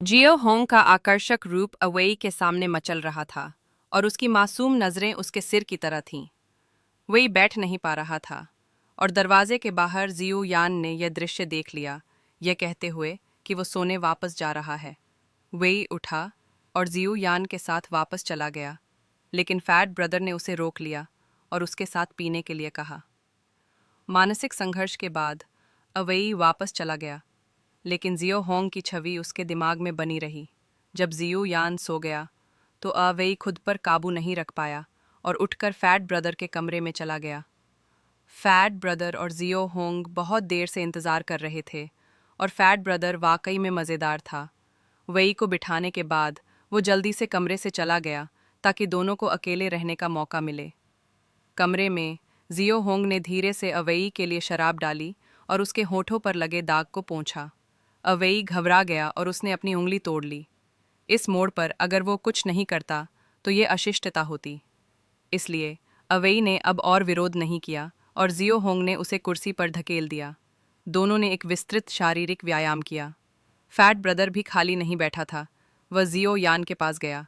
जियो Hong का आकर्षक रूप अवेई के सामने मचल रहा था और उसकी मासूम नजरें उसके सिर की तरह थीं। वेई बैठ नहीं पा रहा था और दरवाजे के बाहर जियो यान ने यह दृश्य देख लिया, यह कहते हुए कि वो सोने वापस जा रहा है। वेई उठा और जियो यान के साथ वापस चला गया, लेकिन फैट ब्रदर ने उसे रोक लिया और उसके साथ पीने के लिए कहा। मानसिक संघर्ष के बाद अवेई वापस चला गया, लेकिन जियो होंग की छवि उसके दिमाग में बनी रही। जब जियो यान सो गया तो अवेई खुद पर काबू नहीं रख पाया और उठकर फैट ब्रदर के कमरे में चला गया। फैट ब्रदर और जियो होंग बहुत देर से इंतज़ार कर रहे थे और फैट ब्रदर वाकई में मज़ेदार था। वेई को बिठाने के बाद वो जल्दी से कमरे से चला गया ताकि दोनों को अकेले रहने का मौका मिले। कमरे में जियो होंग ने धीरे से अवेई के लिए शराब डाली और उसके होठों पर लगे दाग को पोंछा। अवेई घबरा गया और उसने अपनी उंगली तोड़ ली। इस मोड़ पर अगर वो कुछ नहीं करता तो ये अशिष्टता होती। इसलिए अवेई ने अब और विरोध नहीं किया और जियो होंग ने उसे कुर्सी पर धकेल दिया। दोनों ने एक विस्तृत शारीरिक व्यायाम किया। फैट ब्रदर भी खाली नहीं बैठा था। वह जियो यान के पास गया।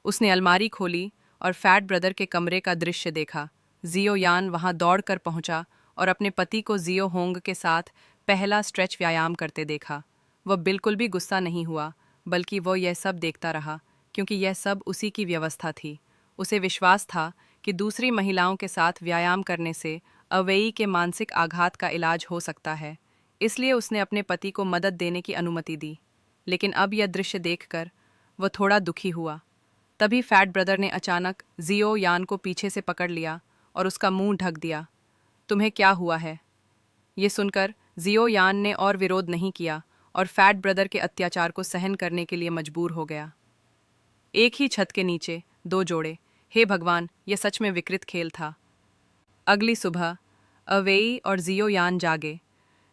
उसने अलमारी खोली और फैट ब्रदर के कमरे का दृश्य देखा। जियो यान वहां दौड़कर पहुंचा और अपने पति को जियो होंग के साथ पहला स्ट्रेच व्यायाम करते देखा। वह बिल्कुल भी गुस्सा नहीं हुआ, बल्कि वो यह सब देखता रहा, क्योंकि यह सब उसी की व्यवस्था थी। उसे विश्वास था कि दूसरी महिलाओं के साथ व्यायाम करने से अवेई के मानसिक आघात का इलाज हो सकता है, इसलिए उसने अपने पति को मदद देने की अनुमति दी। लेकिन अब यह दृश्य देखकर वह थोड़ा दुखी हुआ। तभी फैट ब्रदर ने अचानक जियो यान को पीछे से पकड़ लिया और उसका मुंह ढक दिया। तुम्हें क्या हुआ है? ये सुनकर जियो यान ने और विरोध नहीं किया और फैट ब्रदर के अत्याचार को सहन करने के लिए मजबूर हो गया। एक ही छत के नीचे दो जोड़े। हे भगवान, यह सच में विकृत खेल था। अगली सुबह अवेई और जियो यान जागे,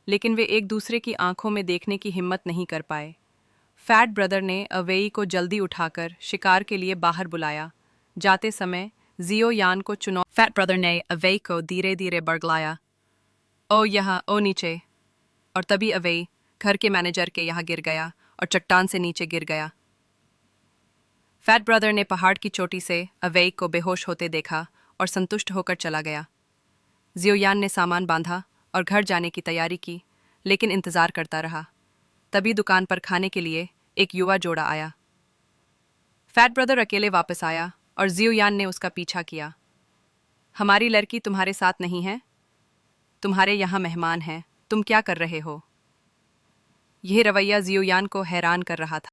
लेकिन वे एक दूसरे की आंखों में देखने की हिम्मत नहीं कर पाए। फैट ब्रदर ने अवेई को जल्दी उठाकर शिकार के लिए बाहर बुलाया। जाते समय जियो यान को फैट ब्रदर ने अवेई को धीरे धीरे बरगलाया। ओ यहाँ, ओ नीचे। और तभी अवेई घर के मैनेजर के यहाँ गिर गया और चट्टान से नीचे गिर गया। फैट ब्रदर ने पहाड़ की चोटी से अवेई को बेहोश होते देखा और संतुष्ट होकर चला गया। जियोयान ने सामान बांधा और घर जाने की तैयारी की, लेकिन इंतजार करता रहा। तभी दुकान पर खाने के लिए एक युवा जोड़ा आया। फैट ब्रदर अकेले वापस आया और जियोयान ने उसका पीछा किया। हमारी लड़की तुम्हारे साथ नहीं है? तुम्हारे यहाँ मेहमान हैं, तुम क्या कर रहे हो? यह रवैया जियोयान को हैरान कर रहा था।